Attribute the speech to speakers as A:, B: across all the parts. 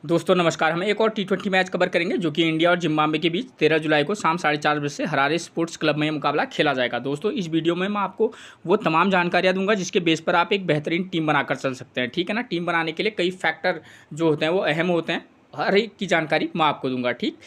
A: दोस्तों नमस्कार। हम एक और टी20 मैच कवर करेंगे जो कि इंडिया और जिम्बाब्वे के बीच 13 जुलाई को शाम 4:30 बजे से हरारे स्पोर्ट्स क्लब में यह मुकाबला खेला जाएगा। दोस्तों इस वीडियो में मैं आपको वो तमाम जानकारियां दूंगा जिसके बेस पर आप एक बेहतरीन टीम बनाकर चल सकते हैं। ठीक है ना। टीम बनाने के लिए कई फैक्टर जो होते हैं वो अहम होते हैं। हर एक की जानकारी मैं आपको दूंगा। ठीक।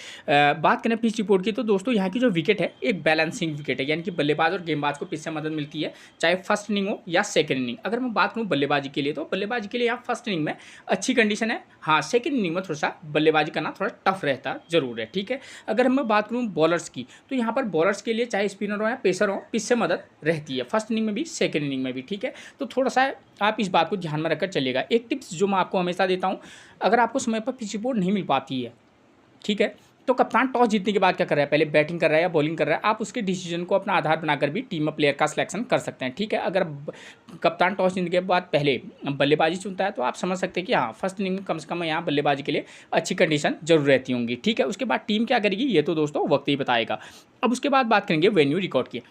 A: बात करें पिच रिपोर्ट की तो दोस्तों यहाँ की जो विकेट है एक बैलेंसिंग विकेट है, यानी कि बल्लेबाज और गेंदबाज को पिच से मदद मिलती है, चाहे फर्स्ट इनिंग हो या सेकंड इनिंग। अगर मैं बात करूँ बल्लेबाजी के लिए तो बल्लेबाजी के लिए यहाँ फर्स्ट इनिंग में अच्छी कंडीशन है। हाँ, सेकंड इनिंग में थोड़ा सा बल्लेबाजी करना थोड़ा टफ रहता जरूर है। ठीक है। अगर मैं बात करूँ बॉलर्स की तो यहाँ पर बॉलर्स के लिए चाहे स्पिनर हो या पेसर हो, पिच से मदद रहती है फर्स्ट इनिंग में भी सेकंड इनिंग में भी। ठीक है। तो थोड़ा सा आप इस बात को ध्यान में रखकर चलिएगा। एक टिप्स जो मैं आपको हमेशा देता हूँ, अगर आपको समय पर पिच रिपोर्ट नहीं मिल पाती है, ठीक है, तो कप्तान टॉस जीतने के बाद क्या कर रहा है, पहले बैटिंग कर रहा है या बॉलिंग कर रहा है, आप उसके डिसीजन को अपना आधार बनाकर भी टीम में प्लेयर का सिलेक्शन कर सकते हैं। ठीक है। अगर कप्तान टॉस जीतने के बाद पहले बल्लेबाजी चुनता है तो आप समझ सकते हैं कि हाँ फर्स्ट इनिंग में कम से कम यहाँ बल्लेबाजी के लिए अच्छी कंडीशन जरूर रहती होंगी। ठीक है। उसके बाद टीम क्या करेगी ये तो दोस्तों वक्त ही बताएगा। अब उसके बाद बात करेंगे वेन्यू रिकॉर्ड की।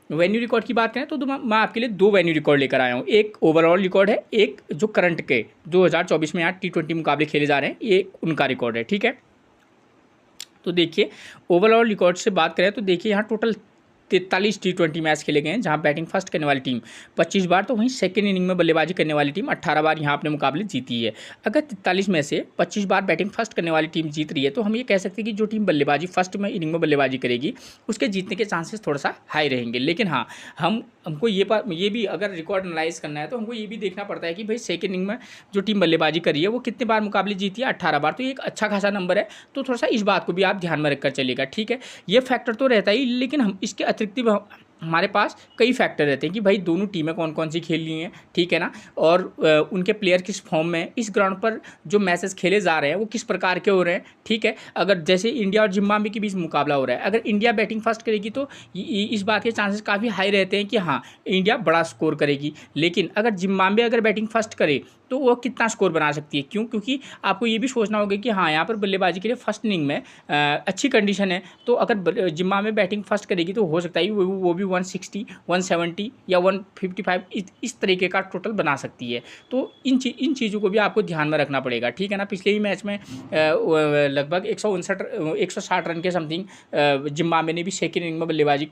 A: वेन्यू रिकॉर्ड की बात करें तो मैं आपके लिए दो वेन्यू रिकॉर्ड लेकर आया हूँ। एक ओवरऑल रिकॉर्ड है, एक जो करंट के 2024 में यहाँ टी20 मुकाबले खेले जा रहे हैं ये उनका रिकॉर्ड है। ठीक है। तो देखिए ओवरऑल रिकॉर्ड से बात करें तो देखिए यहाँ टोटल 43 टी20 मैच खेले गए हैं, जहां बैटिंग फर्स्ट करने वाली टीम 25 बार, तो वहीं सेकंड इनिंग में बल्लेबाजी करने वाली टीम 18 बार यहां अपने मुकाबले जीती है। अगर 43 में से 25 बार बैटिंग फर्स्ट करने वाली टीम जीत रही है तो हम ये कह सकते हैं कि जो टीम बल्लेबाजी फर्स्ट में इनिंग में बल्लेबाजी करेगी उसके जीतने के चांसेस थोड़ा सा हाई रहेंगे। लेकिन हाँ, हमको ये भी अगर रिकॉर्ड एनालाइज करना है तो हमको ये भी देखना पड़ता है कि भाई सेकंड इनिंग में जो टीम बल्लेबाजी कर रही है वो कितने बार मुकाबले जीती है, 18 बार, तो ये एक अच्छा खासा नंबर है। तो थोड़ा सा इस बात को भी आप ध्यान में रखकर चलिएगा। ठीक है। ये फैक्टर तो रहता ही, लेकिन हम इसके अतिरिक्त भी हमारे पास कई फैक्टर रहते हैं कि भाई दोनों टीमें कौन कौन सी खेल रही हैं। ठीक है ना। और उनके प्लेयर किस फॉर्म में, इस ग्राउंड पर जो मैचेस खेले जा रहे हैं वो किस प्रकार के हो रहे हैं। ठीक है। अगर जैसे इंडिया और जिम्बाब्वे के बीच मुकाबला हो रहा है, अगर इंडिया बैटिंग फर्स्ट करेगी तो इस बात के चांसेस काफ़ी हाई रहते हैं कि हाँ इंडिया बड़ा स्कोर करेगी। लेकिन अगर जिम्बाब्वे अगर बैटिंग फर्स्ट करे तो वो कितना स्कोर बना सकती है, क्यों? क्योंकि आपको ये भी सोचना होगा कि हाँ यहाँ पर बल्लेबाजी के लिए फर्स्ट इनिंग में अच्छी कंडीशन है, तो अगर जिम्बाब्वे बैटिंग फर्स्ट करेगी तो हो सकता है वो भी 160, 170 या 155 इस तरीके का टोटल बना सकती है। तो इन चीज़ों को भी आपको ध्यान में रखना पड़ेगा। ठीक है ना। पिछले ही मैच में लगभग 160 रन के समथिंग जिम्बाब्वे ने भी सेकेंड इनिंग में बल्लेबाजी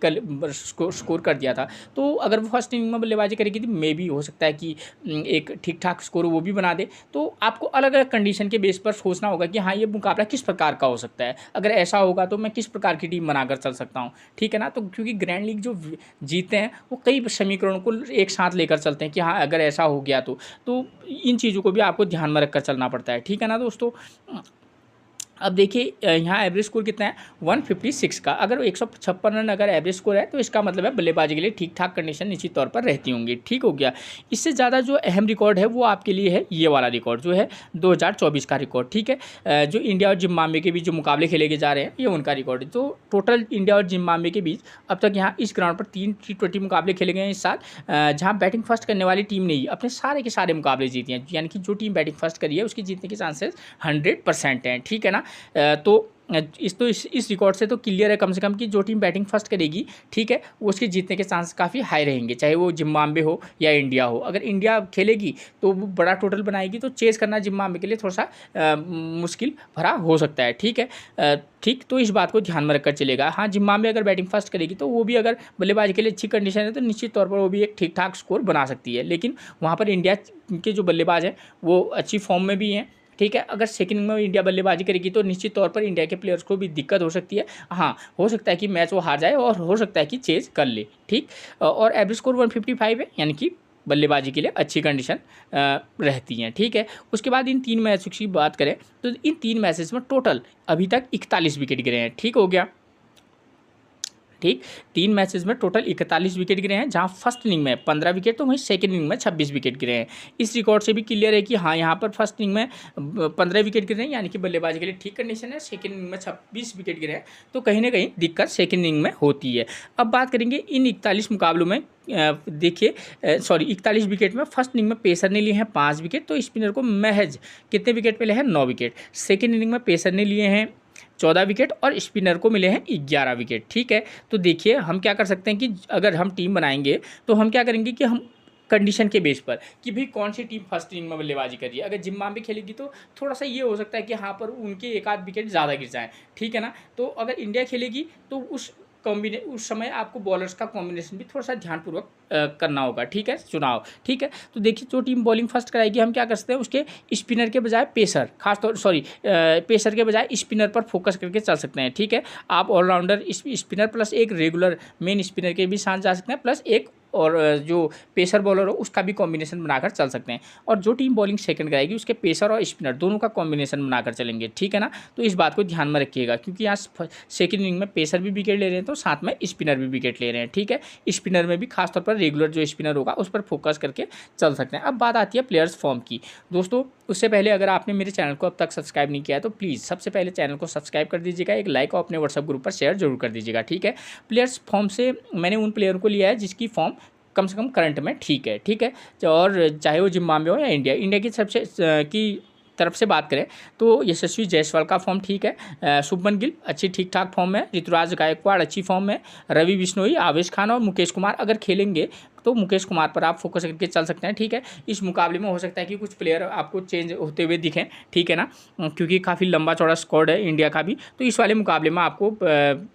A: स्कोर कर दिया था। तो अगर वो फर्स्ट इनिंग में बल्लेबाजी करेगी तो मे भी हो सकता है कि एक ठीक ठाक स्कोर वो भी बना दे। तो आपको अलग अलग कंडीशन के बेस पर सोचना होगा कि हाँ ये मुकाबला किस प्रकार का हो सकता है, अगर ऐसा होगा तो मैं किस प्रकार की टीम बनाकर चल सकता हूँ। ठीक है ना। तो क्योंकि ग्रैंड लीग जो जीते हैं वो कई समीकरणों को एक साथ लेकर चलते हैं कि हाँ अगर ऐसा हो गया तो इन चीज़ों को भी आपको ध्यान में रखकर चलना पड़ता है। ठीक है ना दोस्तों। अब देखिए यहाँ एवरेज स्कोर कितना है, 156 का। अगर 156 रन अगर एवरेज स्कोर है तो इसका मतलब है बल्लेबाजी के लिए ठीक ठाक कंडीशन निश्चित तौर पर रहती होंगी। ठीक हो गया। इससे ज़्यादा जो अहम रिकॉर्ड है वो आपके लिए है ये वाला रिकॉर्ड जो है 2024 का रिकॉर्ड। ठीक है। जो इंडिया और जिम्बाब्वे के बीच जो मुकाबले खेले जा रहे हैं ये उनका रिकॉर्ड है। तो टोटल इंडिया और जिम्बाब्वे के बीच अब तक यहाँ इस ग्राउंड पर 3 टी20 मुकाबले खेले गए हैं इस साल, जहाँ बैटिंग फर्स्ट करने वाली टीम ने ही अपने सारे के सारे मुकाबले जीते हैं, यानी कि जो टीम बैटिंग फर्स्ट करी है उसकी जीतने के चांसेस 100% हैं। ठीक है ना। तो इस रिकॉर्ड से तो क्लियर है कम से कम कि जो टीम बैटिंग फर्स्ट करेगी, ठीक है, वो उसके जीतने के चांस काफ़ी हाई रहेंगे, चाहे वो जिम्बाब्वे हो या इंडिया हो। अगर इंडिया खेलेगी तो वो बड़ा टोटल बनाएगी तो चेस करना जिम्बाब्वे के लिए थोड़ा सा मुश्किल भरा हो सकता है। ठीक है। ठीक। तो इस बात को ध्यान में रखकर चलेगा। हाँ जिम्बाब्वे अगर बैटिंग फर्स्ट करेगी तो वो भी अगर बल्लेबाजी के लिए अच्छी कंडीशन है तो निश्चित तौर पर वो भी एक ठीक ठाक स्कोर बना सकती है। लेकिन वहाँ पर इंडिया के जो बल्लेबाज हैं वो अच्छी फॉर्म में भी हैं। ठीक है। अगर सेकंड में इंडिया बल्लेबाजी करेगी तो निश्चित तौर पर इंडिया के प्लेयर्स को भी दिक्कत हो सकती है। हाँ हो सकता है कि मैच वो हार जाए और हो सकता है कि चेज कर ले। ठीक। और एवरेज स्कोर 155 है, यानी कि बल्लेबाजी के लिए अच्छी कंडीशन रहती हैं। ठीक है। उसके बाद इन 3 मैचों की बात करें तो इन 3 मैचेस में टोटल अभी तक 41 विकेट गिरे हैं। ठीक हो गया। ठीक। 3 मैचेस में टोटल 41 विकेट गिरे हैं, जहां फर्स्ट इनिंग में 15 विकेट तो वहीं सेकंड इनिंग में 26 विकेट गिरे हैं। इस रिकॉर्ड से भी क्लियर है कि हाँ यहाँ पर फर्स्ट इनिंग में 15 विकेट गिरे हैं, यानी कि बल्लेबाजी के लिए ठीक कंडीशन है। सेकंड इनिंग में 26 विकेट गिरे हैं, तो कहीं ना कहीं दिक्कत सेकंड इनिंग में होती है। अब बात करेंगे इन 41 मुकाबलों में। देखिए 41 विकेट में फर्स्ट इनिंग में पेसर ने लिए हैं 5 विकेट, तो स्पिनर को महज कितने विकेट मिले हैं, 9 विकेट। सेकेंड इनिंग में पेसर ने लिए हैं 14 विकेट और स्पिनर को मिले हैं 11 विकेट। ठीक है। तो देखिए हम क्या कर सकते हैं कि अगर हम टीम बनाएंगे तो हम क्या करेंगे कि हम कंडीशन के बेस पर कि भाई कौन सी टीम फर्स्ट इनिंग में बल्लेबाजी कर रही है। अगर जिम्बाब्वे खेलेगी तो थोड़ा सा ये हो सकता है कि यहाँ पर उनके एक आध विकेट ज़्यादा गिर जाएँ, ठीक है ना। तो अगर इंडिया खेलेगी तो उस समय आपको बॉलर्स का कॉम्बिनेशन भी थोड़ा सा ध्यानपूर्वक करना होगा, ठीक है, चुनाव, ठीक है। तो देखिए जो टीम बॉलिंग फर्स्ट कराएगी हम क्या कर सकते हैं, उसके स्पिनर के बजाय पेसर, पेसर के बजाय स्पिनर पर फोकस करके चल सकते हैं, ठीक है। आप ऑलराउंडर स्पिनर प्लस एक रेगुलर मेन स्पिनर के भी साथ जा सकते हैं, प्लस एक और जो पेसर बॉलर हो उसका भी कॉम्बिनेशन बनाकर चल सकते हैं। और जो टीम बॉलिंग सेकंड कराएगी उसके पेसर और स्पिनर दोनों का कॉम्बिनेशन बनाकर चलेंगे, ठीक है ना। तो इस बात को ध्यान में रखिएगा, क्योंकि यहाँ सेकंड इनिंग में पेसर भी विकेट ले रहे हैं तो साथ में स्पिनर भी विकेट ले रहे हैं, ठीक है। स्पिनर में भी खासतौर पर रेगुलर जो स्पिनर होगा उस पर फोकस करके चल सकते हैं। अब बात आती है प्लेयर्स फॉर्म की। दोस्तों उससे पहले अगर आपने मेरे चैनल को अब तक सब्सक्राइब नहीं किया है तो प्लीज़ सबसे पहले चैनल को सब्सक्राइब कर दीजिएगा, एक लाइक और अपने व्हाट्सएप ग्रुप पर शेयर जरूर कर दीजिएगा, ठीक है। प्लेयर्स फॉर्म से मैंने उन प्लेयर को लिया है जिसकी फॉर्म कम से कम करंट में ठीक है, ठीक है। और चाहे वो जिम्बाब्वे हो या इंडिया की सबसे की तरफ से बात करें तो यशस्वी जायसवाल का फॉर्म ठीक है, शुभमन गिल अच्छी ठीक ठाक फॉर्म में, ऋतुराज गायकवाड़ अच्छी फॉर्म में, रवि बिश्नोई, आवेश खान और मुकेश कुमार अगर खेलेंगे तो मुकेश कुमार पर आप फोकस करके चल सकते हैं, ठीक है। इस मुकाबले में हो सकता है कि कुछ प्लेयर आपको चेंज होते हुए दिखें, ठीक है ना, क्योंकि काफ़ी लंबा चौड़ा स्क्वाड है इंडिया का भी। तो इस वाले मुकाबले में आपको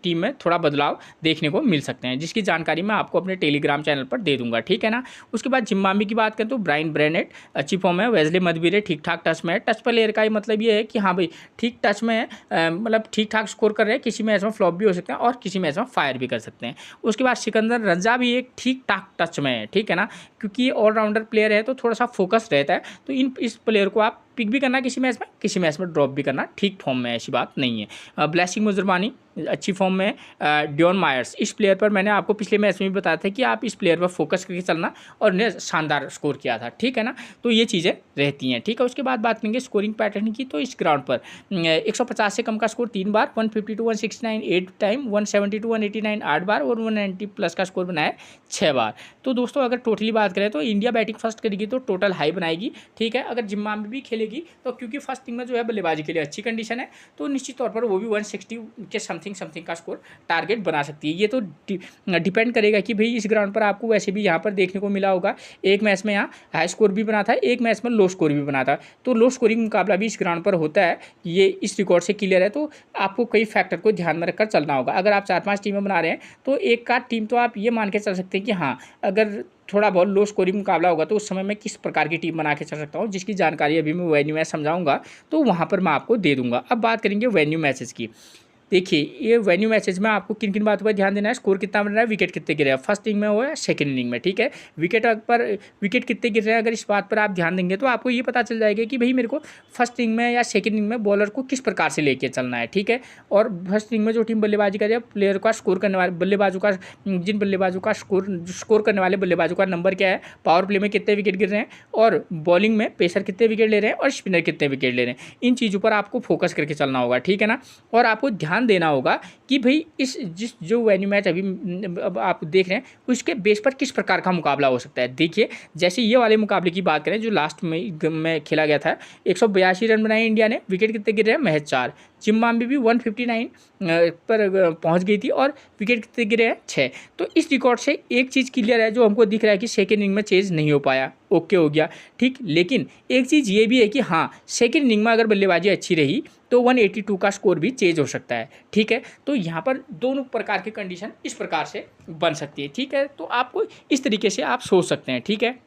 A: टीम में थोड़ा बदलाव देखने को मिल सकते हैं, जिसकी जानकारी मैं आपको अपने टेलीग्राम चैनल पर दे दूंगा, ठीक है ना। उसके बाद जिम्बाब्वे की बात करें तो ब्रायन ब्रेनेट अच्छी फॉर्म है, वेस्ले मदबीरे ठीक ठाक टच में है। टच प्लेयर का ही मतलब ये है कि हाँ भाई ठीक टच में है, मतलब ठीक ठाक स्कोर कर रहे हैं, किसी मैच में फ्लॉप भी हो सकते हैं और किसी मैच में फायर भी कर सकते हैं। उसके बाद सिकंदर रजा भी एक ठीक ठाक टच में है, ठीक है ना, क्योंकि ये ऑलराउंडर प्लेयर है तो थोड़ा सा फोकस रहता है। तो इस प्लेयर को आप पिक भी करना किसी मैच में ड्रॉप भी करना, ठीक फॉर्म में, ऐसी बात नहीं है। ब्लेसिंग मुजरबानी अच्छी फॉर्म में, डियोन मायर्स इस प्लेयर पर मैंने आपको पिछले मैच में भी बताया था कि आप इस प्लेयर पर फोकस करके चलना और ने शानदार स्कोर किया था, ठीक है ना। तो ये चीज़ें रहती हैं, ठीक है। उसके बाद बात करेंगे स्कोरिंग पैटर्न की। तो इस ग्राउंड पर 150 से कम का स्कोर 3 बार, 152 169 8 टाइम, 172 189 8 बार और 190 प्लस का स्कोर बनाया 6 बार। तो दोस्तों अगर टोटली बात करें तो इंडिया बैटिंग फर्स्ट करेगी तो टोटल हाई बनाएगी, ठीक है। अगर जिम्बाब्वे भी खेलेगी तो क्योंकि फर्स्ट इनिंग में जो है बल्लेबाजी के लिए अच्छी कंडीशन है तो निश्चित तौर पर वो भी 160 के समथिंग का स्कोर टारगेट बना सकती है। ये तो डिपेंड करेगा कि भाई इस ग्राउंड पर आपको वैसे भी यहाँ पर देखने को मिला होगा, एक मैच में यहाँ हाई स्कोर भी बना था, एक मैच में लो स्कोर भी बना था। तो लो स्कोरिंग मुकाबला भी इस ग्राउंड पर होता है, ये इस रिकॉर्ड से क्लियर है। तो आपको कई फैक्टर को ध्यान में रखकर चलना होगा। अगर आप 4-5 टीमें बना रहे हैं तो एक का टीम तो आप ये मान के चल सकते हैं कि हाँ अगर थोड़ा बहुत लो स्कोरिंग मुकाबला होगा तो उस समय मैं किस प्रकार की टीम बना के चल सकता हूँ, जिसकी जानकारी अभी मैं वेन्यू मैच समझाऊंगा तो वहाँ पर मैं आपको दे दूंगा। अब बात करेंगे वेन्यू मैचेस की। देखिए ये वेन्यू मैचेज में आपको किन किन बातों पर ध्यान देना है, स्कोर कितना बन रहा है, विकेट कितने गिर रहे हैं, फर्स्ट इनिंग में हो या सेकंड इनिंग में, ठीक है। विकेट कितने गिर रहे हैं अगर इस बात पर आप ध्यान देंगे तो आपको ये पता चल जाएगा कि भाई मेरे को फर्स्ट इनिंग में या सेकंड इनिंग में बॉलर को किस प्रकार से लेके चलना है, ठीक है। और फर्स्ट इनिंग में जो टीम बल्लेबाजी कर रही है प्लेयर का स्कोर करने वाले बल्लेबाजों का, जिन बल्लेबाजों का स्कोर करने वाले बल्लेबाजों का नंबर क्या है, पावर प्ले में कितने विकेट गिर रहे हैं और बॉलिंग में पेसर कितने विकेट ले रहे हैं और स्पिनर कितने विकेट ले रहे हैं, इन चीज़ों पर आपको फोकस करके चलना होगा, ठीक है ना। और आपको ध्यान देना होगा कि भाई जो वेन्यू मैच अभी अब आप देख रहे हैं उसके बेस पर किस प्रकार का मुकाबला हो सकता है। देखिए जैसे ये वाले मुकाबले की बात करें जो लास्ट में खेला गया था, 182 रन बनाए इंडिया ने, विकेट कितने गिरे हैं, महज 4। जिम्बाब्वे भी 159 पर पहुंच गई थी और विकेट कितने गिरे हैं, 6। तो इस रिकॉर्ड से एक चीज़ क्लियर है जो हमको दिख रहा है कि सेकेंड इनिंग में चेज नहीं हो पाया, ओके हो गया, ठीक। लेकिन एक चीज़ ये भी है कि हाँ सेकेंड इनिंग में अगर बल्लेबाजी अच्छी रही तो 182 का स्कोर भी चेंज हो सकता है, ठीक है। तो यहाँ पर दोनों प्रकार की कंडीशन इस प्रकार से बन सकती है, ठीक है। तो आपको इस तरीके से आप सोच सकते हैं, ठीक है।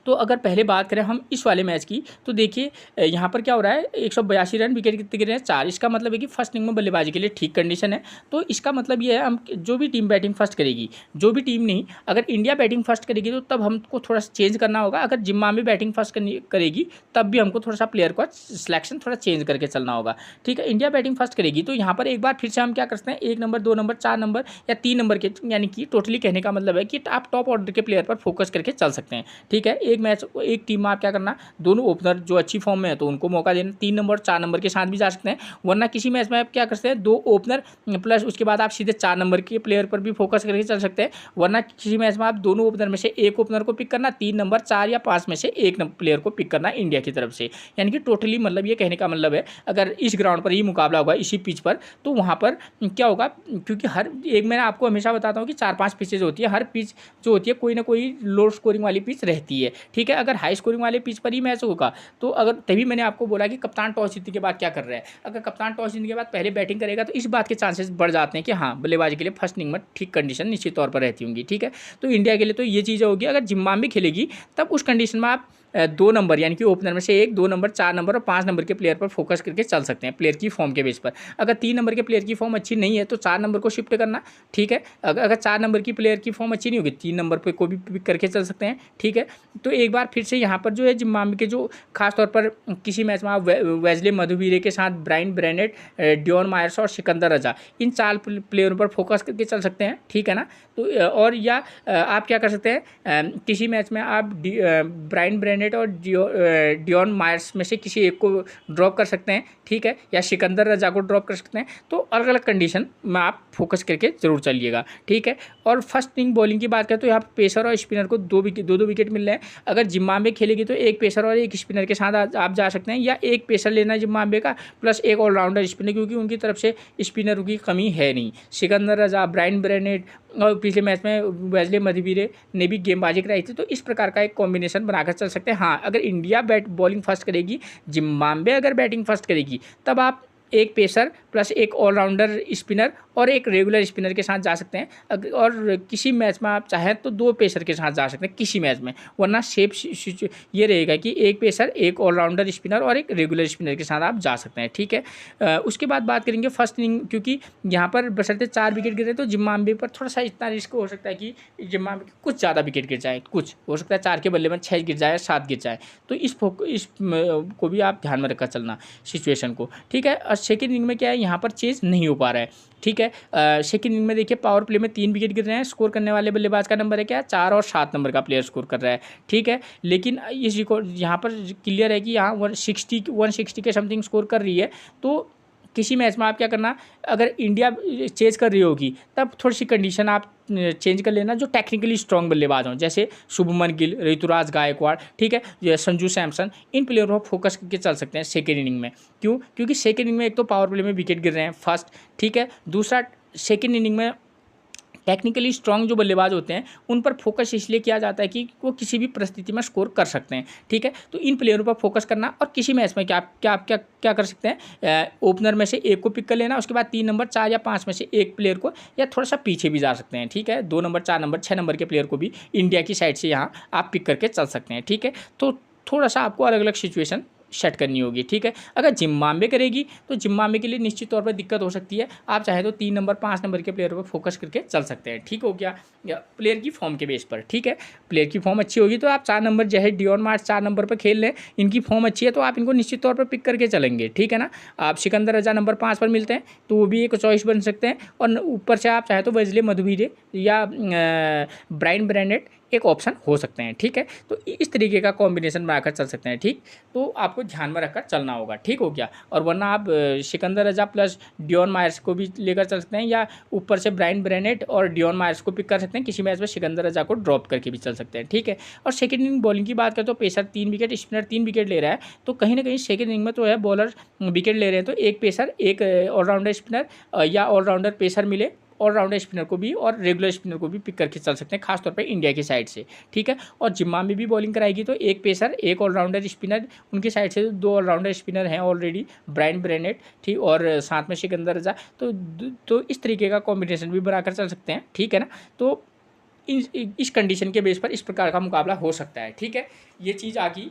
A: तो अगर पहले बात करें हम इस वाले मैच की तो देखिए यहाँ पर क्या हो रहा है, 182 रन, विकेट कितने गिरे हैं, 4। इसका मतलब है कि फर्स्ट इनिंग में बल्लेबाजी के लिए ठीक कंडीशन है। तो इसका मतलब ये है हम जो भी टीम बैटिंग फर्स्ट करेगी, जो भी टीम नहीं, अगर इंडिया बैटिंग फर्स्ट करेगी तो तब हमको थोड़ा सा चेंज करना होगा, अगर जिम्बाब्वे बैटिंग फर्स्ट करेगी तब भी हमको थोड़ा सा प्लेयर का सिलेक्शन थोड़ा चेंज करके चलना होगा, ठीक है। इंडिया बैटिंग फर्स्ट करेगी तो यहाँ पर एक बार फिर से हम क्या करते हैं, 1 नंबर 2 नंबर 4 नंबर या 3 नंबर के, यानी कि टोटली कहने का मतलब है कि आप टॉप ऑर्डर के प्लेयर पर फोकस करके चल सकते हैं, ठीक है। ठीक है। एक टीम में आप क्या करना, दोनों ओपनर जो अच्छी फॉर्म में है तो उनको मौका देना, 3 नंबर 4 नंबर के साथ भी जा सकते हैं, वरना किसी मैच में आप क्या कर सकते हैं, 2 ओपनर प्लस उसके बाद आप सीधे 4 नंबर के प्लेयर पर भी फोकस करके चल सकते हैं, वरना किसी मैच में आप दोनों ओपनर में से एक ओपनर को पिक करना, 3 नंबर 4 या 5 में से एक प्लेयर को पिक करना इंडिया की तरफ से। यानी कि टोटली मतलब ये कहने का मतलब है, अगर इस ग्राउंड पर ही मुकाबला होगा इसी पिच पर, तो वहाँ पर क्या होगा, क्योंकि हर एक, मैंने आपको हमेशा बताता हूँ कि 4-5 पिचेज होती है, हर पिच जो होती है कोई ना कोई लो स्कोरिंग वाली पिच रहती है, ठीक है। अगर हाई स्कोरिंग वाले पिच पर ही मैच होगा तो अगर, तभी मैंने आपको बोला कि कप्तान टॉस जीतने के बाद क्या कर रहा है, अगर कप्तान टॉस जीतने के बाद पहले बैटिंग करेगा तो इस बात के चांसेस बढ़ जाते हैं कि हाँ, बल्लेबाजी के लिए फर्स्ट इनिंग में ठीक कंडीशन निश्चित तौर पर रहती होंगी, ठीक है। तो इंडिया के लिए तो ये चीज़ होगी, अगर जिम्बाब्वे खेलेगी तब उस कंडीशन में आप 2 नंबर यानी कि ओपनर में से 1, 2 नंबर, 4 नंबर और 5 नंबर के प्लेयर पर फोकस करके चल सकते हैं, प्लेयर की फॉर्म के बेस पर। अगर 3 नंबर के प्लेयर की फॉर्म अच्छी नहीं है तो 4 नंबर को शिफ्ट करना, ठीक है। अगर 4 नंबर की प्लेयर की फॉर्म अच्छी नहीं होगी, 3 नंबर पर को भी पिक करके चल सकते हैं, ठीक है। तो एक बार फिर से यहाँ पर जो है जिम्बाब्वे के जो खासतौर पर किसी मैच में आप वेजले मधुवीरे के साथ ब्रायन ब्रेनेट, डियोन मायर्स और सिकंदर रजा, इन 4 प्लेयरों पर फोकस करके चल सकते हैं, ठीक है ना। तो और या आप क्या कर सकते हैं, किसी मैच में आप ब्रायन ब्रेनेट और डियोन मायर्स में से किसी एक को ड्रॉप कर सकते हैं, ठीक है, या सिकंदर रजा को ड्रॉप कर सकते हैं। तो अलग अलग कंडीशन में आप फोकस करके जरूर चलिएगा, ठीक है। और फर्स्ट इनिंग बॉलिंग की बात करें तो यहाँ पर पेसर और स्पिनर को 2 विकेट मिल रहे हैं। अगर जिम्बाब्वे खेलेगी तो एक पेसर और एक स्पिनर के साथ आप जा सकते हैं, या एक पेसर लेना है जिम्बाब्वे का प्लस एक ऑलराउंडर स्पिनर, क्योंकि उनकी तरफ से स्पिनरों की कमी है नहीं। सिकंदर रजा, ब्रायन ब्रेनेट और पिछले मैच में वेजले मधुवीरे ने भी गेंदबाजी कराई थी, तो इस प्रकार का एक कॉम्बिनेशन बनाकर चल सकते हैं। हाँ, अगर इंडिया बॉलिंग फर्स्ट करेगी, जिम्बाब्वे अगर बैटिंग फर्स्ट करेगी, तब आप एक पेसर प्लस एक ऑलराउंडर स्पिनर और एक रेगुलर स्पिनर के साथ जा सकते हैं। और किसी मैच में आप चाहें तो 2 पेसर के साथ जा सकते हैं किसी मैच में, वरना सेफ ये रहेगा कि एक पेसर, एक ऑलराउंडर स्पिनर और एक रेगुलर स्पिनर के साथ आप जा सकते हैं, ठीक है। उसके बाद बात करेंगे फर्स्ट इनिंग, क्योंकि यहाँ पर बशर्ते 4 विकेट गिर रहे तो जिम्बाब्वे पर थोड़ा सा इतना रिस्क हो सकता है कि जिम्बाब्वे के कुछ ज़्यादा विकेट गिर जाए, कुछ हो सकता है 4 के बल्ले में 6 गिर जाए, 7 गिर जाए, तो इस को भी आप ध्यान में रखकर चलना सिचुएशन को, ठीक है। और सेकेंड इनिंग में क्या है, यहाँ पर चेज नहीं हो पा रहा है, ठीक है। सेकेंड इनिंग में देखिए पावर प्ले में 3 विकेट गिर रहे हैं, स्कोर करने वाले बल्लेबाज का नंबर है क्या, 4 और 7 नंबर का प्लेयर स्कोर कर रहा है, ठीक है। लेकिन इस रिकॉर्ड यहाँ पर क्लियर है कि यहाँ 160 के समथिंग स्कोर कर रही है। तो किसी मैच में आप क्या करना, अगर इंडिया चेज कर रही होगी तब थोड़ी सी कंडीशन आप चेंज कर लेना, जो टेक्निकली स्ट्रॉन्ग बल्लेबाज हों, जैसे शुभमन गिल, ऋतुराज गायकवाड़, ठीक है, संजू सैमसन, इन प्लेयरों पर फोकस करके चल सकते हैं सेकेंड इनिंग में। क्यों? क्योंकि सेकेंड इनिंग में एक तो पावर प्ले में विकेट गिर रहे हैं फर्स्ट, ठीक है, दूसरा सेकेंड इनिंग में टेक्निकली स्ट्रॉन्ग जो बल्लेबाज होते हैं उन पर फोकस इसलिए किया जाता है कि वो किसी भी परिस्थिति में स्कोर कर सकते हैं, ठीक है। तो इन प्लेयरों पर फोकस करना, और किसी मैच में क्या कर सकते हैं, ओपनर में से एक को पिक कर लेना, उसके बाद 3 नंबर, 4 या 5 में से एक प्लेयर को, या थोड़ा सा पीछे भी जा सकते हैं, ठीक है, 2 नंबर, 4 नंबर, 6 नंबर के प्लेयर को भी इंडिया की साइड से यहाँ आप पिक करके चल सकते हैं, ठीक है। तो थोड़ा सा आपको अलग अलग सिचुएशन सेट करनी होगी, ठीक है। अगर जिम्बाब्वे करेगी तो जिम्बाब्वे के लिए निश्चित तौर पर दिक्कत हो सकती है, आप चाहे तो 3 नंबर, 5 नंबर के प्लेयर पर फोकस करके चल सकते हैं, ठीक हो गया, प्लेयर की फॉर्म के बेस पर, ठीक है। प्लेयर की फॉर्म अच्छी होगी तो आप 4 नंबर जैसे डियोन मार्स 4 नंबर पर खेल लें, इनकी फॉर्म अच्छी है तो आप इनको निश्चित तौर पर पिक करके चलेंगे, ठीक है ना। आप सिकंदर रजा नंबर 5 पर मिलते हैं तो वो भी एक चॉइस बन सकते हैं, और ऊपर से आप चाहे तो वेजले मधुवीरे या ब्रायन ब्रेनेट एक ऑप्शन हो सकते हैं, ठीक है। तो इस तरीके का कॉम्बिनेशन बनाकर चल सकते हैं, ठीक। तो आपको ध्यान में रखकर चलना होगा, ठीक हो गया। और वरना आप सिकंदर रजा प्लस डियोन मायर्स को भी लेकर चल सकते हैं, या ऊपर से ब्रायन ब्रेनेट और डियोन मायर्स को पिक कर सकते हैं, किसी मैच में सिकंदर रजा को ड्रॉप करके भी चल सकते हैं, ठीक है। और सेकंड इनिंग बॉलिंग की बात करें तो पेसर 3 विकेट, स्पिनर 3 विकेट ले रहा है, तो कहीं ना कहीं सेकंड इनिंग में तो है बॉलर विकेट ले रहे हैं, तो एक पेसर, एक ऑलराउंडर स्पिनर या ऑलराउंडर पेसर मिले, ऑलराउंडर स्पिनर को भी और रेगुलर स्पिनर को भी पिक करके चल सकते हैं, खासतौर पे इंडिया की साइड से, ठीक है। और जिम्बाब्वे भी बॉलिंग कराएगी तो एक पेसर, एक ऑलराउंडर स्पिनर, उनकी साइड से 2 ऑलराउंडर स्पिनर हैं ऑलरेडी, ब्रायन ब्रेनेट, ठीक, और साथ में सिकंदर रजा, तो इस तरीके का कॉम्बिनेशन भी बनाकर चल सकते हैं, ठीक है ना। तो इस कंडीशन के बेस पर इस प्रकार का मुकाबला हो सकता है, ठीक है। ये चीज़ आगे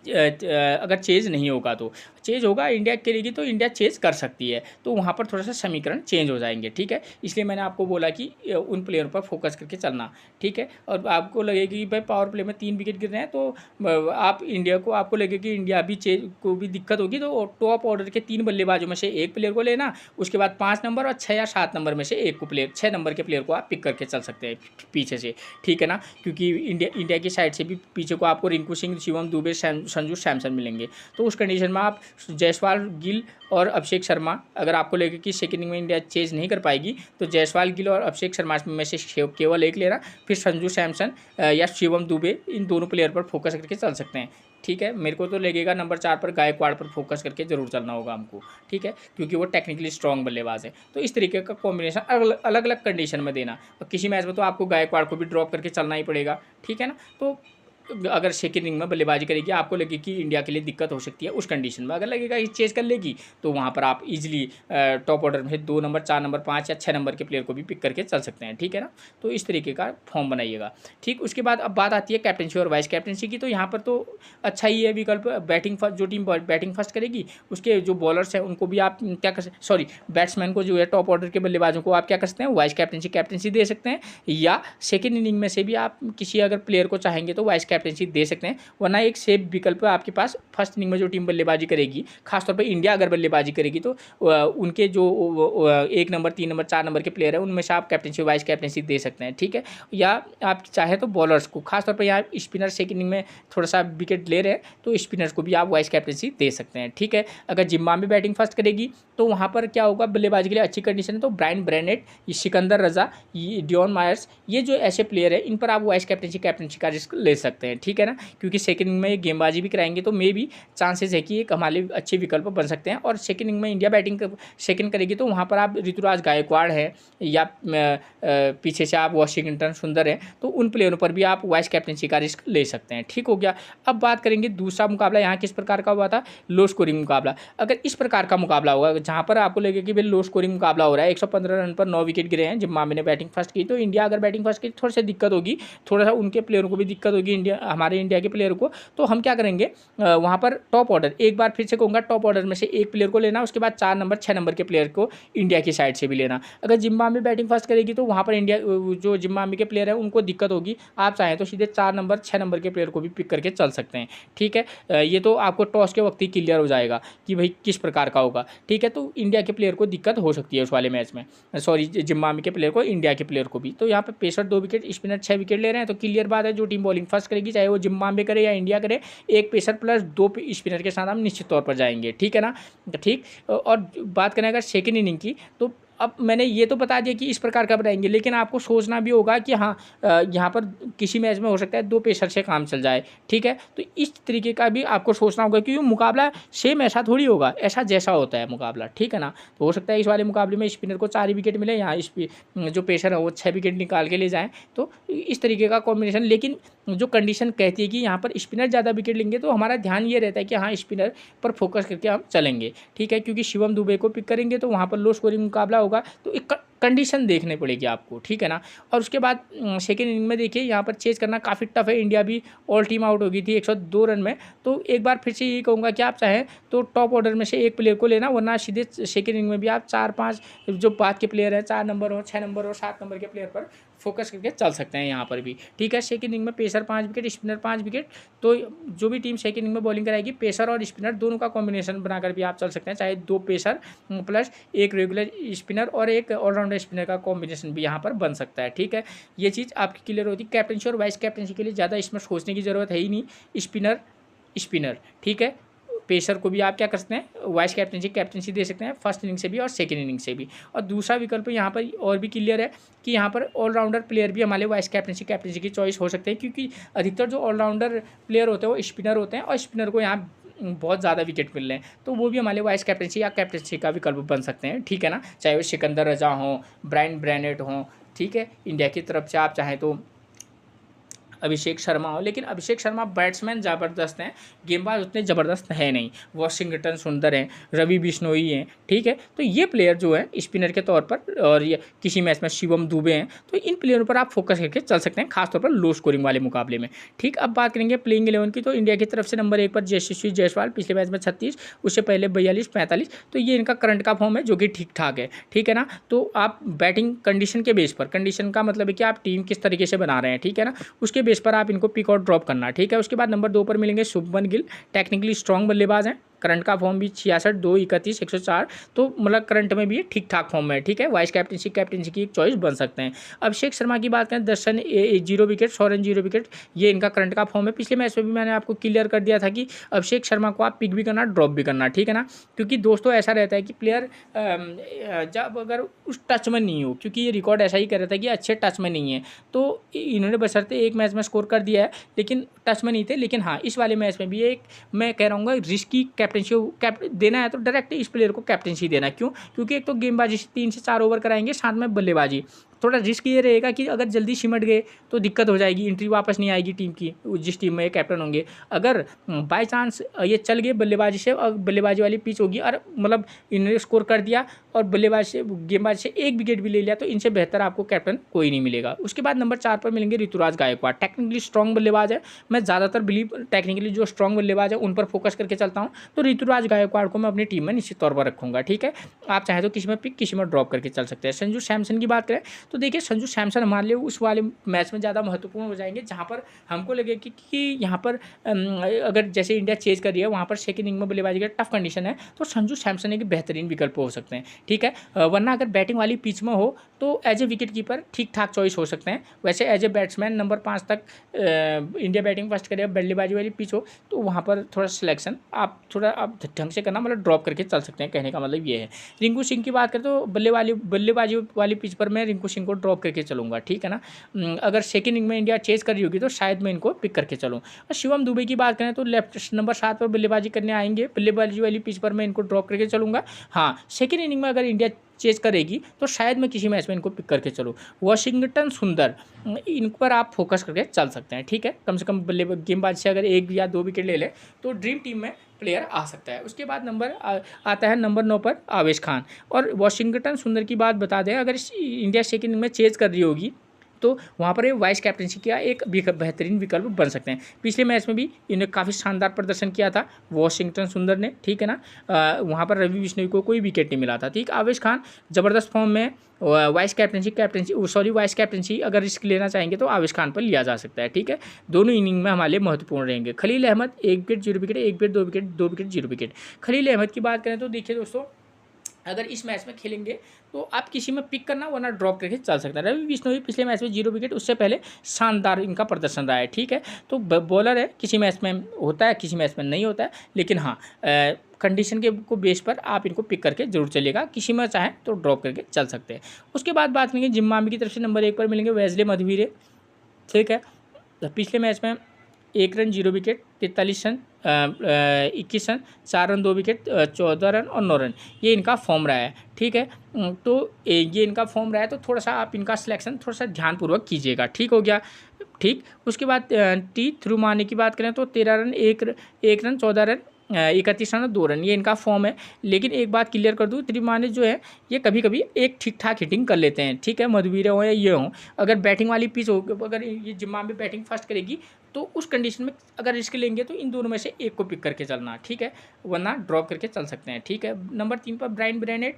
A: अगर चेज नहीं होगा तो चेंज होगा, इंडिया खेलेगी तो इंडिया चेंज कर सकती है, तो वहाँ पर थोड़ा सा समीकरण चेंज हो जाएंगे। ठीक है, इसलिए मैंने आपको बोला कि उन प्लेयरों पर फोकस करके चलना। ठीक है, और आपको लगेगा कि भाई पावर प्ले में 3 विकेट गिर रहे हैं, तो आप इंडिया को, आपको लगेगा कि इंडिया भी चेंज को भी दिक्कत होगी, तो टॉप ऑर्डर के 3 बल्लेबाजों में से एक प्लेयर को लेना, उसके बाद 5 नंबर और 6 या 7 नंबर में से एक को प्लेयर, 6 नंबर के प्लेयर को आप पिक करके चल सकते हैं पीछे से। ठीक है ना, क्योंकि इंडिया की साइड से भी पीछे को आपको रिंकू सिंह, शिवम दुबे, संजू सैमसन मिलेंगे। तो उस कंडीशन में आप जायसवाल, गिल और अभिषेक शर्मा, अगर आपको लगे कि सेकंड इनिंग में इंडिया चेज नहीं कर पाएगी तो जायसवाल, गिल और अभिषेक शर्मा में से केवल एक लेना, फिर संजू सैमसन या शिवम दुबे, इन दोनों प्लेयर पर फोकस करके चल सकते हैं। ठीक है, मेरे को तो लगेगा नंबर 4 पर गायकवाड़ पर फोकस करके जरूर चलना होगा हमको। ठीक है, क्योंकि वो टेक्निकली स्ट्रॉन्ग बल्लेबाज है। तो इस तरीके का कॉम्बिनेशन अलग अलग कंडीशन में देना, और किसी मैच में तो आपको गायकवाड़ को भी ड्रॉप करके चलना ही पड़ेगा। ठीक है ना, तो अगर सेकंड इनिंग में बल्लेबाजी करेगी, आपको लगे कि इंडिया के लिए दिक्कत हो सकती है, उस कंडीशन में अगर लगेगा कि चेज कर लेगी, तो वहाँ पर आप इजीली टॉप ऑर्डर में 2 नंबर, 4 नंबर, 5 या 6 नंबर के प्लेयर को भी पिक करके चल सकते हैं। ठीक है ना, तो इस तरीके का फॉर्म बनाइएगा। ठीक, उसके बाद अब बात आती है कैप्टनसी और वाइस कैप्टनसी की। तो यहाँ पर तो अच्छा ही है विकल्प, बैटिंग फर्स्ट, जो टीम बैटिंग फर्स्ट करेगी उसके जो बॉलर्स हैं उनको भी आप क्या कर, सॉरी बैट्समैन को जो है टॉप ऑर्डर के बल्लेबाजों को आप क्या कर सकते हैं, वाइस कैप्टनसी दे सकते हैं, या सेकेंड इनिंग में से भी आप किसी अगर प्लेयर को चाहेंगे तो वाइस कैप्टनसी दे सकते हैं। वरना एक सेफ विकल्प आपके पास, फर्स्ट इनिंग में जो टीम बल्लेबाजी करेगी, खासतौर पर इंडिया अगर बल्लेबाजी करेगी, तो उनके जो 1 नंबर, 3 नंबर, 4 नंबर के प्लेयर हैं उनमें से आप कैप्टनसी, वाइस कैप्टनसी दे सकते हैं। ठीक है, या आप चाहे तो बॉलर्स को, खासतौर पर यहाँ स्पिनर सेकंड इनिंग में थोड़ा सा विकेट ले रहे हैं, तो स्पिनर्स को भी आप वाइस कैप्टनसी दे सकते हैं। ठीक है, अगर जिम्बाब्वे बैटिंग फर्स्ट करेगी तो वहाँ पर क्या होगा, बल्लेबाजी के लिए अच्छी कंडीशन है, तो ब्रायन ब्रेनेट, सिकंदर रजा, डियॉन मायर्स, ये जो ऐसे प्लेयर है इन पर आप वाइस कैप्टनसी का रिस्क ले सकते हैं। ठीक है ना, क्योंकि सेकंड इनिंग में ये गेंदबाजी भी कराएंगे, तो मे भी चांसेस है कि एक हमारे लिए अच्छे विकल्प बन सकते हैं। और सेकंड इनिंग में इंडिया बैटिंग सेकंड करेगी, तो वहाँ पर आप ऋतुराज गायकवाड़ है, या पीछे से आप वॉशिंगटन सुंदर है, तो उन प्लेयरों पर भी आप वाइस कैप्टनसी का रिस्क ले सकते हैं। ठीक हो गया। अब बात करेंगे दूसरा मुकाबला यहाँ किस प्रकार का हुआ था, लो स्कोरिंग मुकाबला। अगर इस प्रकार का मुकाबला होगा जहाँ पर आपको लगे कि भाई लो स्कोरिंग मुकाबला हो रहा है, 115 रन पर 9 विकेट गिरे हैं, जिम्बाब्वे ने बैटिंग फर्स्ट की, तो इंडिया अगर बैटिंग फर्स्ट की थोड़ी सी दिक्कत होगी, थोड़ा सा उनके प्लेयरों को भी दिक्कत होगी, हमारे इंडिया के प्लेयर को। तो हम क्या करेंगे, वहाँ पर टॉप ऑर्डर, एक बार फिर से कहूँगा, टॉप ऑर्डर में से एक प्लेयर को लेना, उसके बाद 4 नंबर, 6 नंबर के प्लेयर को इंडिया की साइड से भी लेना। अगर जिम्बाब्वे बैटिंग फर्स्ट करेगी तो वहाँ पर इंडिया जो जिम्बाब्वे के प्लेयर है उनको दिक्कत होगी, आप चाहें तो सीधे 4 नंबर, 6 नंबर के प्लेयर को भी पिक करके चल सकते हैं। ठीक है, ये तो आपको टॉस के वक्त ही क्लियर हो जाएगा कि भाई किस प्रकार का होगा। ठीक है, तो इंडिया के प्लेयर को दिक्कत हो सकती है उस वाले मैच में, सॉरी जिम्बाब्वे के प्लेयर को, इंडिया के प्लेयर को भी। तो यहाँ पर पेसर 2 विकेट, स्पिनर 6 विकेट ले रहे हैं, तो क्लियर बात है जो टीम बॉलिंग फर्स्ट करेगी, चाहे वो जिम्बाब्वे करे या इंडिया करे, एक पेसर प्लस 2 स्पिनर के साथ हम निश्चित तौर पर जाएंगे। ठीक है ना, ठीक। और बात करें अगर सेकेंड इनिंग की, तो अब मैंने ये तो बता दिया कि इस प्रकार का बनाएंगे, लेकिन आपको सोचना भी होगा कि हाँ यहाँ पर किसी मैच में हो सकता है 2 पेसर से काम चल जाए। ठीक है, तो इस तरीके का भी आपको सोचना होगा, क्योंकि मुकाबला सेम ऐसा थोड़ी होगा, ऐसा जैसा होता है मुकाबला। ठीक है ना, तो हो सकता है इस वाले मुकाबले में स्पिनर को 4 विकेट मिले, यहाँ जो पेसर है वो 6 विकेट निकाल के ले जाएँ, तो इस तरीके का कॉम्बिनेशन। लेकिन जो कंडीशन कहती है कि यहाँ पर स्पिनर ज़्यादा विकेट लेंगे, तो हमारा ध्यान ये रहता है कि हाँ स्पिनर पर फोकस करके हम चलेंगे। ठीक है, क्योंकि शिवम दुबे को पिक करेंगे तो वहाँ पर लो स्कोरिंग मुकाबला होगा, तो एक कंडीशन देखने पड़ेगी आपको। ठीक है ना, और उसके बाद सेकेंड इनिंग में देखिए यहाँ पर चेज करना काफ़ी टफ है। इंडिया भी ऑल टीम आउट हो गई थी 102 रन में, तो एक बार फिर से यही कहूँगा कि आप चाहें तो टॉप ऑर्डर में से एक प्लेयर को लेना, वरना सीधे सेकेंड इनिंग में भी आप 4-5 जो बाद के प्लेयर हैं, 4 नंबर हो, 6 नंबर हो, 7 नंबर के प्लेयर पर फोकस करके चल सकते हैं यहाँ पर भी। ठीक है, सेकंड इनिंग में पेसर 5 विकेट, स्पिनर 5 विकेट, तो जो भी टीम सेकंड इनिंग में बॉलिंग कराएगी, पेसर और स्पिनर दोनों का कॉम्बिनेशन बनाकर भी आप चल सकते हैं, चाहे 2 पेसर प्लस 1 रेगुलर स्पिनर और एक ऑलराउंडर स्पिनर का कॉम्बिनेशन भी यहाँ पर बन सकता है। ठीक है, ये चीज़ आपकी क्लियर होती है। कैप्टनसी और वाइस कैप्टनसी के लिए ज़्यादा इसमें सोचने की ज़रूरत है ही नहीं, स्पिनर। ठीक है, पेसर को भी आप क्या कर सकते हैं, वाइस कैप्टनसी दे सकते हैं, फर्स्ट इनिंग से भी और सेकेंड इनिंग से भी। और दूसरा विकल्प यहाँ पर और भी क्लियर है कि यहाँ पर ऑलराउंडर प्लेयर भी हमारे वाइस कैप्टनसी की चॉइस हो सकते हैं, क्योंकि अधिकतर जो ऑलराउंडर प्लेयर होते हैं वो स्पिनर होते हैं, और स्पिनर को यहाँ बहुत ज़्यादा विकेट मिल रहे हैं, तो वो भी हमारे वाइस कैप्टनसी या कैप्टनसी का विकल्प बन सकते हैं। ठीक है ना, चाहे वो सिकंदर रजा हो, ब्रायन ब्रेनेट हो। ठीक है, इंडिया की तरफ से आप चाहें तो अभिषेक शर्मा हो, लेकिन अभिषेक शर्मा बैट्समैन ज़बरदस्त हैं, गेंदबाज उतने ज़बरदस्त है नहीं। वॉशिंगटन सुंदर हैं, रवि बिश्नोई हैं, ठीक है। तो ये प्लेयर जो है स्पिनर के तौर पर, और ये किसी मैच में शिवम दुबे हैं, तो इन प्लेयरों पर आप फोकस करके चल सकते हैं, खासतौर पर लो स्कोरिंग वाले मुकाबले में, ठीक। अब बात करेंगे प्लेइंग 11 की, तो इंडिया की तरफ से नंबर 1 पर यशस्वी जायसवाल, पिछले मैच में 36, उससे पहले 42, 45, तो ये इनका करंट का फॉर्म है जो कि ठीक ठाक है, ठीक है ना। तो आप बैटिंग कंडीशन के बेस पर, कंडीशन का मतलब है कि आप टीम किस तरीके से बना रहे हैं, ठीक है ना, उसके बेस पर आप इनको पिक और ड्रॉप करना, ठीक है। उसके बाद नंबर 2 पर मिलेंगे शुभमन गिल, टेक्निकली स्ट्रॉन्ग बल्लेबाज हैं, करंट का फॉर्म भी 66, 2, 31, 104, तो मतलब करंट में भी ठीक ठाक फॉर्म में है, ठीक है। वाइस कैप्टनसी की एक चॉइस बन सकते हैं। अभिषेक शर्मा की बात करें, दर्शन 0 विकेट, सौरन 0 विकेट, ये इनका करंट का फॉर्म है। पिछले मैच में भी मैंने आपको क्लियर कर दिया था कि अभिषेक शर्मा को आप पिक भी करना, ड्रॉप भी करना, ठीक है ना। क्योंकि दोस्तों ऐसा रहता है कि प्लेयर जब अगर उस टच में नहीं हो, क्योंकि ये रिकॉर्ड ऐसा ही कर रहा था कि अच्छे टच में नहीं है, तो इन्होंने बशर्ते एक मैच में स्कोर कर दिया है, लेकिन टच में नहीं थे। लेकिन हाँ, इस वाले मैच में भी एक मैं कह रहा हूँ रिस्की कैप्टनसी देना है तो डायरेक्ट इस प्लेयर को कैप्टनसी देना। क्यों? क्योंकि एक तो गेंदबाजी 3 से 4 ओवर कराएंगे, साथ में बल्लेबाजी, थोड़ा रिस्क ये रहेगा कि अगर जल्दी सिमट गए तो दिक्कत हो जाएगी, एंट्री वापस नहीं आएगी टीम की, जिस टीम में ये कैप्टन होंगे। अगर बाय चांस ये चल गए बल्लेबाजी से, और बल्लेबाजी वाली पिच होगी और मतलब इन्होंने स्कोर कर दिया और बल्लेबाज से गेंदबाज से 1 विकेट भी ले लिया, तो इनसे बेहतर आपको कैप्टन कोई नहीं मिलेगा। उसके बाद नंबर 4 पर मिलेंगे ऋतुराज गायकवाड़, टेक्निकली स्ट्रॉन्ग बल्लेबाज है। मैं ज़्यादातर बिलीव टेक्निकली जो स्ट्रॉन्ग बल्लेबाज है उन पर फोकस करके चलता हूँ, तो ऋतुराज गायकवाड़ को मैं अपनी टीम में निश्चित तौर पर रखूँगा, ठीक है। आप चाहे तो किसी में पिक, किसी में ड्रॉप करके चल सकते हैं। संजू सैमसन की बात करें तो देखिए, संजू सैमसन हमारे लिए उस वाले मैच में ज़्यादा महत्वपूर्ण हो जाएंगे जहाँ पर हमको लगे कि यहाँ पर अगर जैसे इंडिया चेज कर रही है, वहाँ पर सेकंड इनिंग में बल्लेबाजी का टफ कंडीशन है, तो संजू सैमसन एक बेहतरीन विकल्प हो सकते हैं, ठीक है। वरना अगर बैटिंग वाली पिच में हो तो एज ए विकेट कीपर ठीक ठाक चॉइस हो सकते हैं। वैसे एज ए बैट्समैन नंबर 5 तक इंडिया बैटिंग फर्स्ट करे, बल्लेबाजी वाली पिच हो तो वहाँ पर थोड़ा सिलेक्शन आप ढंग से करना, मतलब ड्रॉप करके चल सकते हैं, कहने का मतलब ये है। रिंकू सिंह की बात करें तो बल्लेबाजी वाली पिच पर मैं रिंकू सिंह को ड्रॉप करके चलूँगा, ठीक है ना। अगर सेकंड इनिंग में इंडिया चेज कर रही होगी तो शायद मैं इनको पिक करके चलूँ। और शिवम दुबे की बात करें तो लेफ्ट नंबर 7 पर बल्लेबाजी करने आएंगे, बल्लेबाजी वाली पिच पर मैं इनको ड्रॉप करके चलूँगा। हाँ, सेकंड इनिंग में अगर इंडिया चेज करेगी तो शायद मैं किसी मैच में इनको पिक करके चलूँ। वॉशिंगटन सुंदर, इन पर आप फोकस करके चल सकते हैं, ठीक है। कम से कम गेंदबाज से अगर 1 या 2 विकेट ले ले तो ड्रीम टीम में प्लेयर आ सकता है। उसके बाद आता है नंबर 9 पर आवेश खान। और वॉशिंगटन सुंदर की बात बता दें, अगर इंडिया सेकंड इनिंग में चेज कर रही होगी तो वहाँ पर ये वाइस कैप्टनसी का एक बेहतरीन विकल्प बन सकते हैं। पिछले मैच में भी इन्हें काफ़ी शानदार प्रदर्शन किया था वॉशिंगटन सुंदर ने, ठीक है ना। वहाँ पर रवि बिश्नोई को कोई विकेट नहीं मिला था, ठीक। आवेश खान ज़बरदस्त फॉर्म में, वाइस कैप्टनसी अगर रिस्क लेना चाहेंगे तो आवेश खान पर लिया जा सकता है, ठीक है। दोनों इनिंग में हमारे लिए महत्वपूर्ण रहेंगे। Khaleel Ahmed 1 wicket 0 wicket, 1 wicket 2 wicket, 2 wicket 0 wicket. Khaleel Ahmed की बात करें तो देखिए दोस्तों, अगर इस मैच में खेलेंगे तो आप किसी में पिक करना, वरना ड्रॉप करके चल सकता है। रवि बिश्नोई पिछले मैच में 0 विकेट, उससे पहले शानदार इनका प्रदर्शन रहा है, ठीक है। तो बॉलर है, किसी मैच में होता है, किसी मैच में नहीं होता है, लेकिन हाँ कंडीशन के को बेस पर आप इनको पिक करके जरूर चलिएगा, किसी में चाहें तो ड्रॉप करके चल सकते हैं। उसके बाद बात करेंगे जिम्बाब्वे की तरफ से नंबर 1 पर मिलेंगे वेस्ले मधवीरे, ठीक है। पिछले मैच में 1 run 0 wicket, 43 run 21 run, 4 run 2 wicket, 14 run और 9 रन, ये इनका फॉर्म रहा है, ठीक है। तो ये इनका फॉर्म रहा है, तो थोड़ा सा आप इनका सिलेक्शन थोड़ा सा ध्यानपूर्वक कीजिएगा, ठीक हो गया, ठीक। उसके बाद टी थ्रुमानी की बात करें तो 13 रन 1 रन 14 रन 31 रन और 2 रन, ये इनका फॉर्म है। लेकिन एक बात क्लियर कर दूँ, त्रिमानी जो है ये कभी कभी एक ठीक ठाक हिटिंग कर लेते हैं, ठीक है। मधुवीरे हो या ये हो, अगर बैटिंग वाली पिच हो, अगर ये जिम्बाब्वे बैटिंग फर्स्ट करेगी तो उस कंडीशन में अगर रिस्क लेंगे तो इन दोनों में से एक को पिक करके चलना, ठीक है, वरना ड्रॉप करके चल सकते हैं, ठीक है। नंबर 3 पर ब्रायन ब्रेनेट,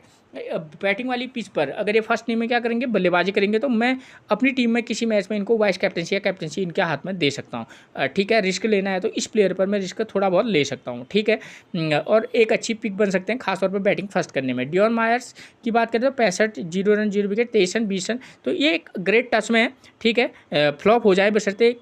A: बैटिंग वाली पिच पर अगर ये फर्स्ट टीम में क्या करेंगे, बल्लेबाजी करेंगे, तो मैं अपनी टीम में किसी मैच में इनको वाइस कैप्टनसी या कैप्टनसी इनके हाथ में दे सकता हूँ, ठीक है। रिस्क लेना है तो इस प्लेयर पर मैं रिस्क थोड़ा बहुत ले सकता हूँ, ठीक है। और एक अच्छी पिक बन सकते हैं खासतौर पर बैटिंग फर्स्ट करने में। डियोन मायर्स की बात करें तो 65, 0 रन 0 विकेट, 23 रन 20 रन, तो ये एक ग्रेट टच में है, ठीक है। फ्लॉप हो जाए बशर्ते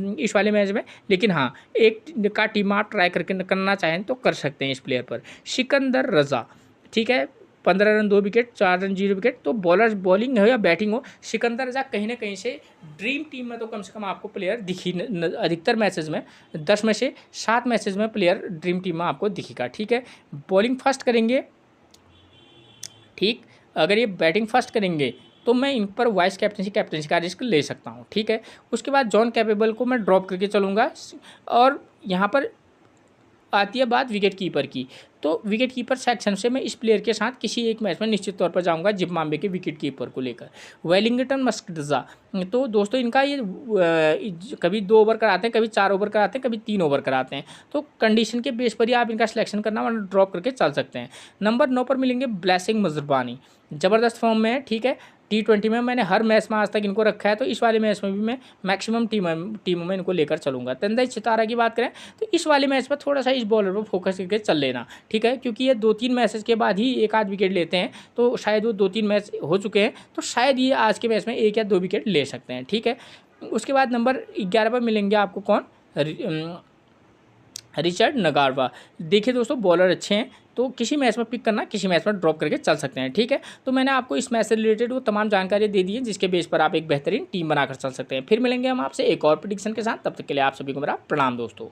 A: इस वाले मैच में, लेकिन हाँ एक का टीम आप ट्राई करके करना चाहें तो कर सकते हैं इस प्लेयर पर। सिकंदर रजा, ठीक है, 15 रन 2 विकेट, 4 रन 0 विकेट, तो बॉलर बॉलिंग हो या बैटिंग हो, सिकंदर रजा कहीं ना कहीं से ड्रीम टीम में तो कम से कम आपको प्लेयर दिखी, अधिकतर मैचेस में 10 में से 7 मैचेस में प्लेयर ड्रीम टीम में आपको दिखेगा, ठीक है। बॉलिंग फर्स्ट करेंगे, ठीक, अगर ये बैटिंग फर्स्ट करेंगे तो मैं इन पर वाइस कैप्टनसी का रिस्क ले सकता हूँ, ठीक है। उसके बाद जॉन कैपेबल को मैं ड्रॉप करके चलूँगा। और यहाँ पर आती है बात विकेट कीपर की, तो विकेट कीपर सेक्शन से मैं इस प्लेयर के साथ किसी एक मैच में निश्चित तौर पर जाऊंगा जिम्बाब्वे के विकेट कीपर को लेकर, वेलिंगटन मस्कटजा। तो दोस्तों इनका ये कभी 2 ओवर कराते हैं, कभी 4 ओवर कराते हैं, कभी 3 ओवर कराते हैं, तो कंडीशन के बेस पर ही आप इनका सिलेक्शन करना वरना ड्रॉप करके चल सकते हैं। नंबर 9 पर मिलेंगे ब्लेसिंग मजरबानी, ज़बरदस्त फॉर्म में है, ठीक है। T20 में मैंने हर मैच में आज तक इनको रखा है, तो इस वाले मैच में भी मैं मैक्सिमम टीमों में इनको लेकर चलूँगा। तंदई चितारा की बात करें तो इस वाले मैच पर थोड़ा सा इस बॉलर पर फोकस करके चल लेना, ठीक है, क्योंकि ये 2-3 मैचेस के बाद ही एक आध विकेट लेते हैं, तो शायद वो 2-3 मैच हो चुके हैं, तो शायद ये आज के मैच में 1 या 2 विकेट ले सकते हैं, ठीक है। उसके बाद नंबर 11 पर मिलेंगे आपको कौन, रिचर्ड नगारवा। देखिए दोस्तों बॉलर अच्छे हैं, तो किसी मैच में पिक करना, किसी मैच में ड्रॉप करके चल सकते हैं, ठीक है। तो मैंने आपको इस मैच से रिलेटेड वो तमाम जानकारी दे दी है जिसके बेस पर आप एक बेहतरीन टीम बनाकर चल सकते हैं। फिर मिलेंगे हम आपसे एक और प्रेडिक्शन के साथ, तब तक के लिए आप सभी को मेरा प्रणाम दोस्तों।